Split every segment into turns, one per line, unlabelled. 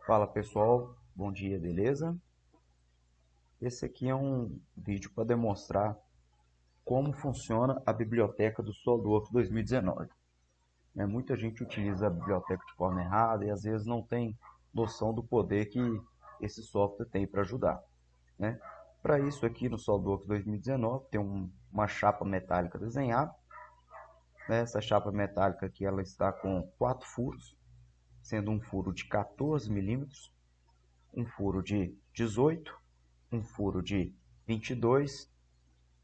Fala pessoal, bom dia, beleza? Esse aqui é um vídeo para demonstrar como funciona a biblioteca do SolidWorks 2019. Muita gente utiliza a biblioteca de forma errada e às vezes não tem noção do poder que esse software tem para ajudar. Né? Para isso aqui no SolidWorks 2019 tem uma chapa metálica desenhada. Essa chapa metálica aqui ela está com 4 furos, sendo um furo de 14 milímetros, um furo de 18, um furo de 22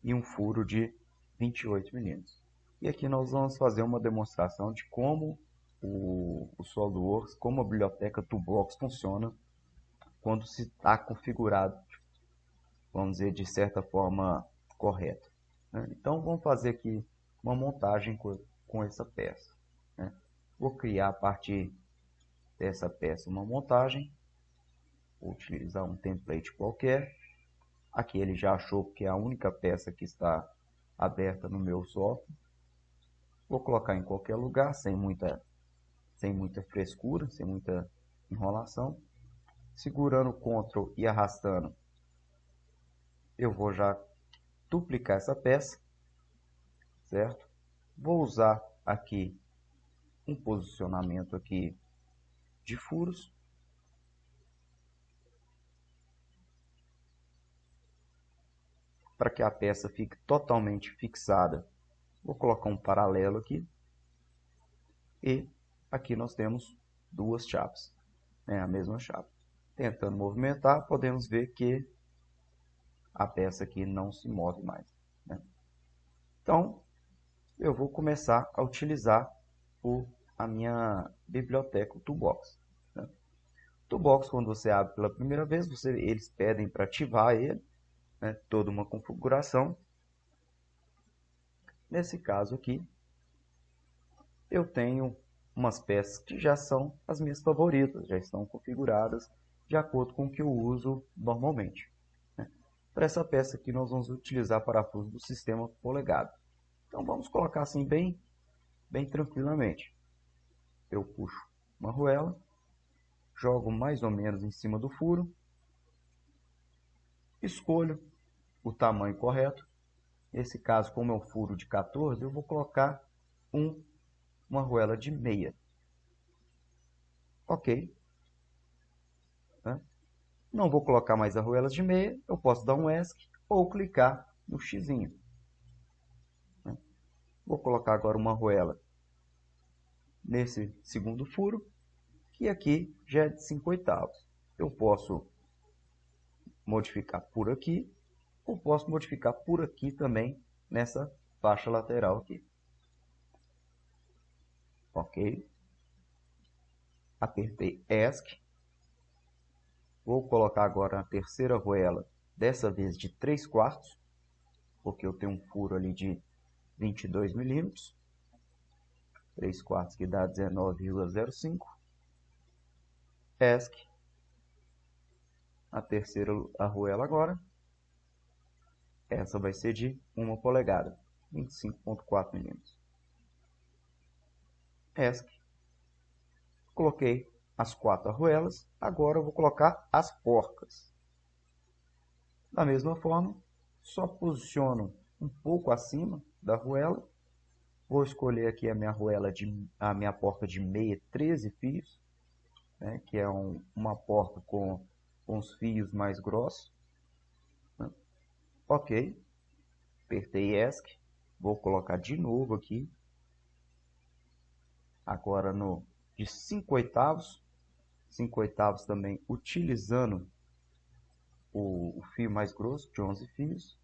e um furo de 28 milímetros. E aqui nós vamos fazer uma demonstração de como o SolidWorks, como a biblioteca Toolbox funciona quando se está configurado, vamos dizer, de certa forma correta. Então vamos fazer aqui uma montagem com essa peça. Vou criar a partir dessa peça uma montagem, vou utilizar um template qualquer. Aqui ele já achou que é a única peça que está aberta no meu software. Vou colocar em qualquer lugar, sem muita frescura, sem muita enrolação. Segurando o Ctrl e arrastando, eu vou já duplicar essa peça, certo? Vou usar aqui um posicionamento aqui de furos. Para que a peça fique totalmente fixada, vou colocar um paralelo aqui. E aqui nós temos duas chapas, a mesma chapa. Tentando movimentar, podemos ver que a peça aqui não se move mais. Então, eu vou começar a utilizar a minha biblioteca, o Toolbox. O Toolbox, quando você abre pela primeira vez, eles pedem para ativar ele, toda uma configuração. Nesse caso aqui, eu tenho umas peças que já são as minhas favoritas, já estão configuradas de acordo com o que eu uso normalmente. Para essa peça aqui nós vamos utilizar parafuso do sistema polegada. Então vamos colocar assim bem tranquilamente. Eu puxo uma arruela, jogo mais ou menos em cima do furo, escolho o tamanho correto. Nesse caso, como é um furo de 14, eu vou colocar uma arruela de meia. Ok. Não vou colocar mais arruelas de meia, eu posso dar um ESC ou clicar no xizinho. Vou colocar agora uma arruela nesse segundo furo, que aqui já é de 5/8. Eu posso modificar por aqui, ou posso modificar por aqui também, nessa faixa lateral aqui. Ok. Apertei ESC. Vou colocar agora a terceira arruela, dessa vez de 3/4, porque eu tenho um furo ali de 22 milímetros. 3/4 que dá 19,05. ESC. A terceira arruela agora. Essa vai ser de 1 polegada, 25,4 milímetros. ESC. Coloquei as 4 arruelas. Agora eu vou colocar as porcas. Da mesma forma, só posiciono um pouco acima da arruela. Vou escolher aqui a minha porca de meia 13 fios, que é uma porca com os fios mais grossos. Ok, apertei ESC, vou colocar de novo aqui, agora de 5/8, 5/8 também utilizando o fio mais grosso, de 11 fios,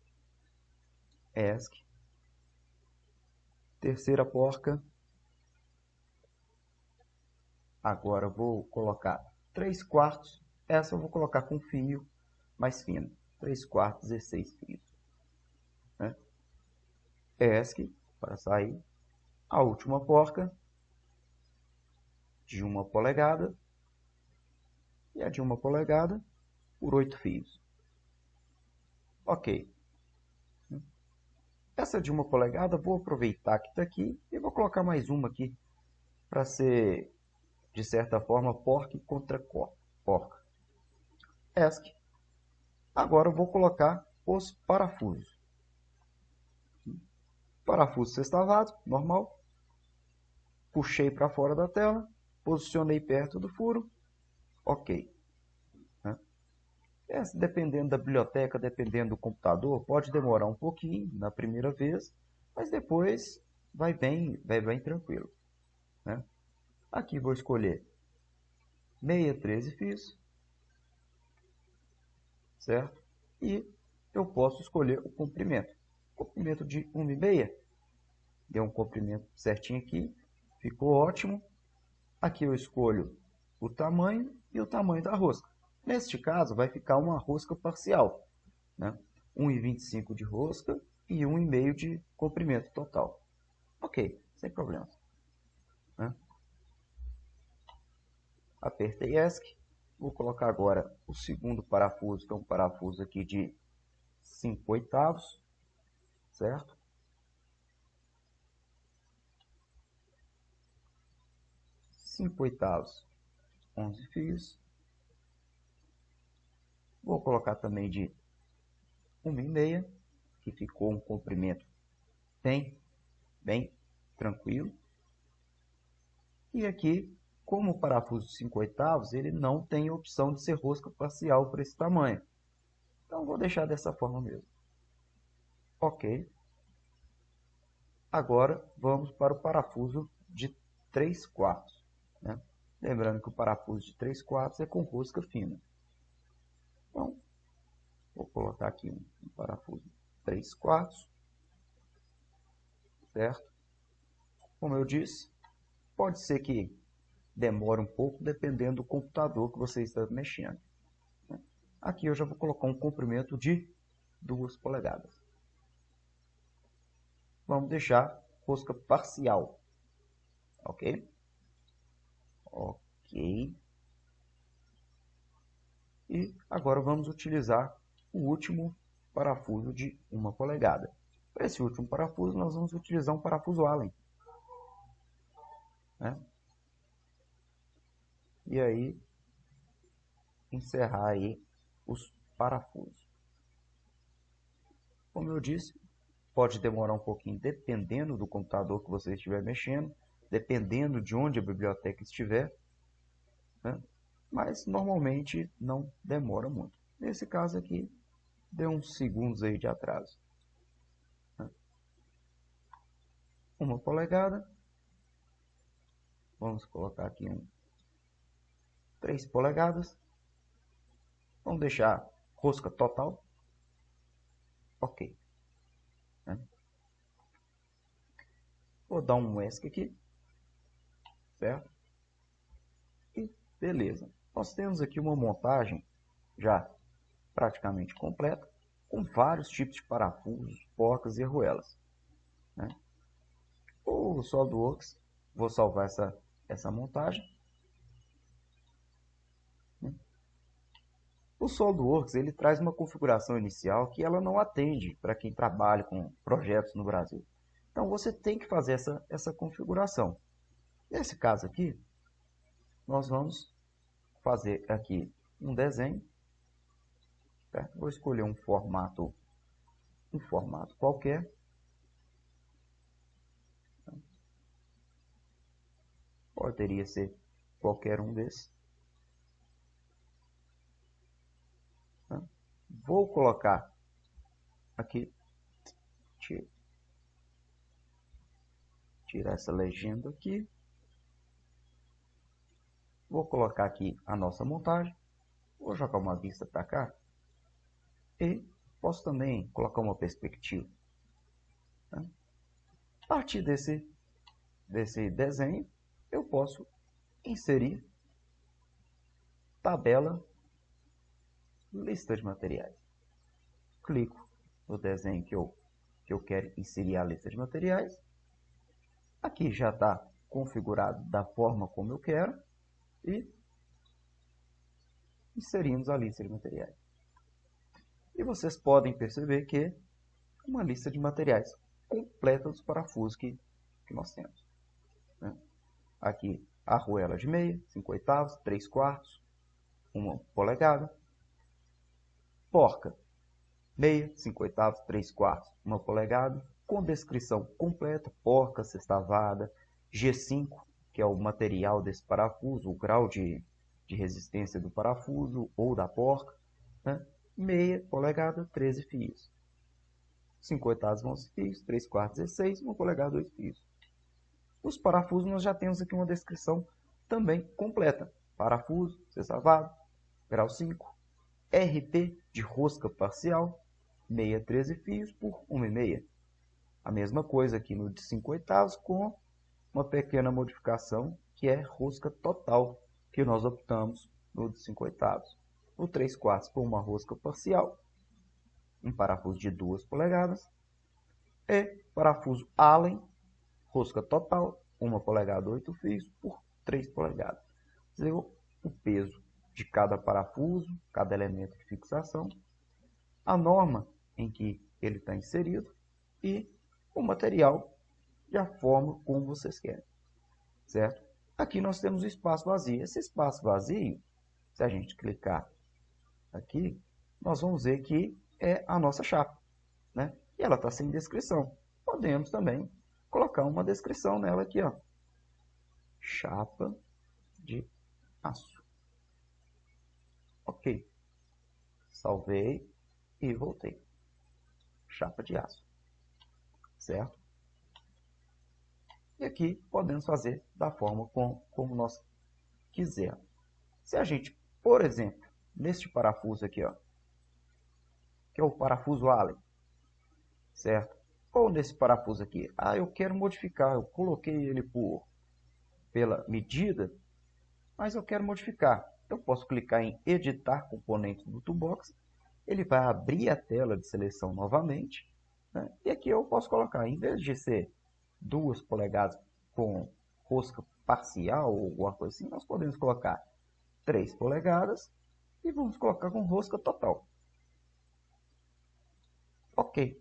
ESC, terceira porca, agora vou colocar 3/4, essa eu vou colocar com fio mais fino, 3/4, 16 fios. ESC, para sair, a última porca, de 1 polegada, e a de 1 polegada por 8 fios. Ok. Essa de 1 polegada, vou aproveitar que está aqui e vou colocar mais uma aqui, para ser, de certa forma, porca contra corpo. porca. ESC. Agora eu vou colocar os parafusos. Parafuso sextavado, normal. Puxei para fora da tela, posicionei perto do furo, ok. Dependendo da biblioteca, dependendo do computador, pode demorar um pouquinho na primeira vez, mas depois vai bem tranquilo. Aqui vou escolher meia 13 fios, certo? E eu posso escolher o comprimento. Comprimento de 1,5. Deu um comprimento certinho aqui, ficou ótimo. Aqui eu escolho o tamanho e o tamanho da rosca. Neste caso, vai ficar uma rosca parcial, 1,25 de rosca e 1,5 de comprimento total. Ok, sem problema. Apertei ESC. Vou colocar agora o segundo parafuso, que é um parafuso aqui de 5/8, certo? Cinco oitavos, 11 fios. Vou colocar também de 1,5, que ficou um comprimento bem tranquilo. E aqui, como o parafuso 5/8, ele não tem opção de ser rosca parcial para esse tamanho. Então, vou deixar dessa forma mesmo. Ok. Agora, vamos para o parafuso de 3/4. Lembrando que o parafuso de 3/4 é com rosca fina. Então, vou colocar aqui um parafuso 3/4, certo? Como eu disse, pode ser que demore um pouco, dependendo do computador que você está mexendo. Aqui eu já vou colocar um comprimento de 2 polegadas. Vamos deixar rosca parcial, ok? Ok. E agora vamos utilizar o último parafuso de 1 polegada. Para esse último parafuso, nós vamos utilizar um parafuso Allen. E aí, encerrar aí os parafusos. Como eu disse, pode demorar um pouquinho dependendo do computador que você estiver mexendo, dependendo de onde a biblioteca estiver, mas normalmente não demora muito. Nesse caso aqui, deu uns segundos aí de atraso. 1 polegada. Vamos colocar aqui 3 polegadas. Vamos deixar rosca total. Ok. Vou dar um ESC aqui. Certo? E beleza. Nós temos aqui uma montagem já praticamente completa, com vários tipos de parafusos, porcas e arruelas. O SolidWorks, vou salvar essa montagem. O SolidWorks ele traz uma configuração inicial que ela não atende para quem trabalha com projetos no Brasil. Então você tem que fazer essa configuração. Nesse caso aqui, nós vamos fazer aqui um desenho. Certo? Vou escolher um formato qualquer. Poderia ser qualquer um desses. Vou colocar aqui, tirar essa legenda aqui. Vou colocar aqui a nossa montagem. Vou jogar uma vista para cá. E posso também colocar uma perspectiva. A partir desse desenho, eu posso inserir tabela, lista de materiais. Clico no desenho que eu quero inserir a lista de materiais. Aqui já está configurado da forma como eu quero. E inserimos a lista de materiais. E vocês podem perceber que é uma lista de materiais completa dos parafusos que nós temos. Aqui, arruela de meia, 5/8, 3/4, 1 polegada. Porca, meia, 5/8, 3/4, 1 polegada, com descrição completa, porca sextavada, G5, que é o material desse parafuso, o grau de resistência do parafuso ou da porca, né? Meia polegada, 13 fios. 5/8, 11 fios, 3/4, 16, 1 polegada, 2 fios. Os parafusos nós já temos aqui uma descrição também completa. Parafuso, sextavado, grau 5, RP de rosca parcial, meia 13 fios por 1,5. A mesma coisa aqui no de 5/8 com uma pequena modificação que é rosca total, que nós optamos no de 5/8. O 3/4 por uma rosca parcial, um parafuso de 2 polegadas, e parafuso Allen, rosca total, 1 polegada, 8 fios por 3 polegadas. O peso de cada parafuso, cada elemento de fixação, a norma em que ele está inserido e o material e a forma como vocês querem, certo? Aqui nós temos o espaço vazio. Esse espaço vazio, se a gente clicar aqui, nós vamos ver que é a nossa chapa, né? E ela está sem descrição. Podemos também colocar uma descrição nela aqui, ó. Chapa de aço. Ok. Salvei e voltei. Chapa de aço. Certo? E aqui podemos fazer da forma como nós quisermos. Se a gente, por exemplo, neste parafuso aqui, ó, que é o parafuso Allen, certo? Ou nesse parafuso aqui, eu quero modificar, eu coloquei ele pela medida, mas eu quero modificar. Eu posso clicar em editar componentes do toolbox, ele vai abrir a tela de seleção novamente, né? E aqui eu posso colocar, em vez de ser 2 polegadas com rosca parcial ou alguma coisa assim, nós podemos colocar 3 polegadas e vamos colocar com rosca total. Ok.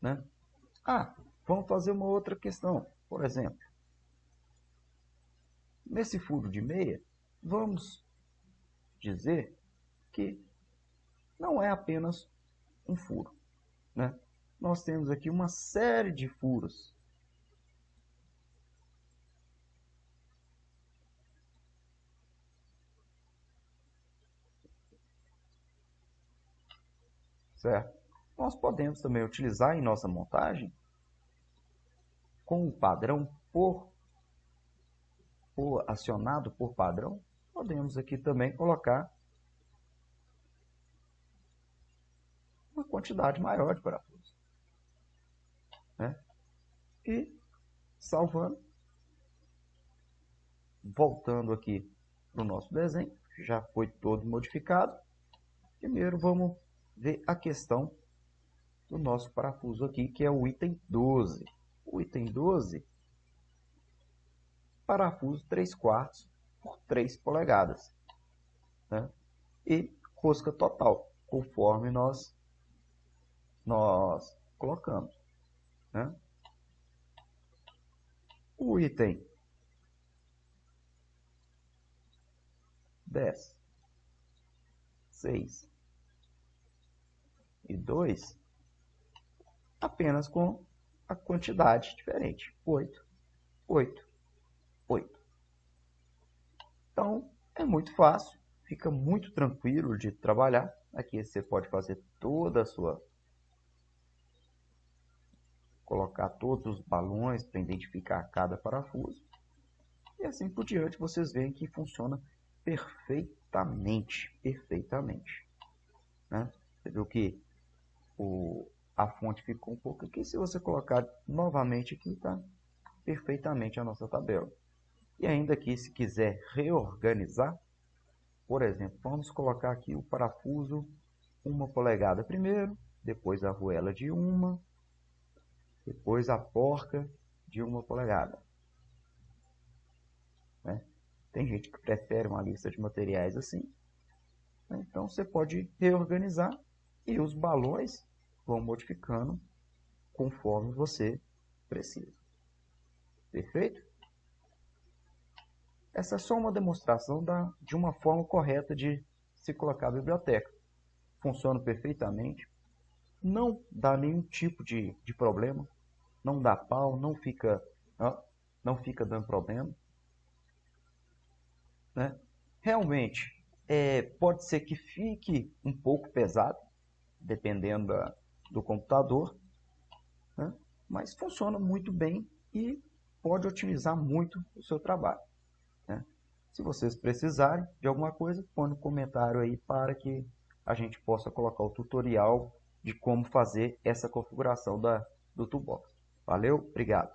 Né? Vamos fazer uma outra questão. Por exemplo, nesse furo de meia, vamos dizer que não é apenas um furo, né? Nós temos aqui uma série de furos. Certo? Nós podemos também utilizar em nossa montagem com o padrão acionado por padrão. Podemos aqui também colocar uma quantidade maior de parafusos, né? E salvando, voltando aqui para o nosso desenho, já foi todo modificado. Primeiro vamos ver a questão do nosso parafuso aqui, que é o item 12. O item 12, parafuso 3/4 por 3 polegadas, né? E rosca total, conforme nós colocamos, né? O item 10, 6 e 2, apenas com a quantidade diferente, 8, 8, 8. Então, é muito fácil, fica muito tranquilo de trabalhar. Aqui você pode fazer toda a sua... colocar todos os balões para identificar cada parafuso. E assim por diante, vocês veem que funciona perfeitamente, perfeitamente, né? Você viu que a fonte ficou um pouco aqui. Se você colocar novamente aqui, está perfeitamente a nossa tabela. E ainda aqui, se quiser reorganizar, por exemplo, vamos colocar aqui o parafuso 1 polegada primeiro, depois a arruela de 1, depois a porca de 1 polegada. Né? Tem gente que prefere uma lista de materiais assim. Né? Então você pode reorganizar e os balões vão modificando conforme você precisa. Perfeito? Essa é só uma demonstração de uma forma correta de se colocar a biblioteca. Funciona perfeitamente, não dá nenhum tipo de problema, não dá pau, não fica dando problema, né? Realmente, pode ser que fique um pouco pesado, dependendo do computador, né? Mas funciona muito bem e pode otimizar muito o seu trabalho, né? Se vocês precisarem de alguma coisa, põe no comentário aí para que a gente possa colocar o tutorial de como fazer essa configuração do Toolbox. Valeu, obrigado.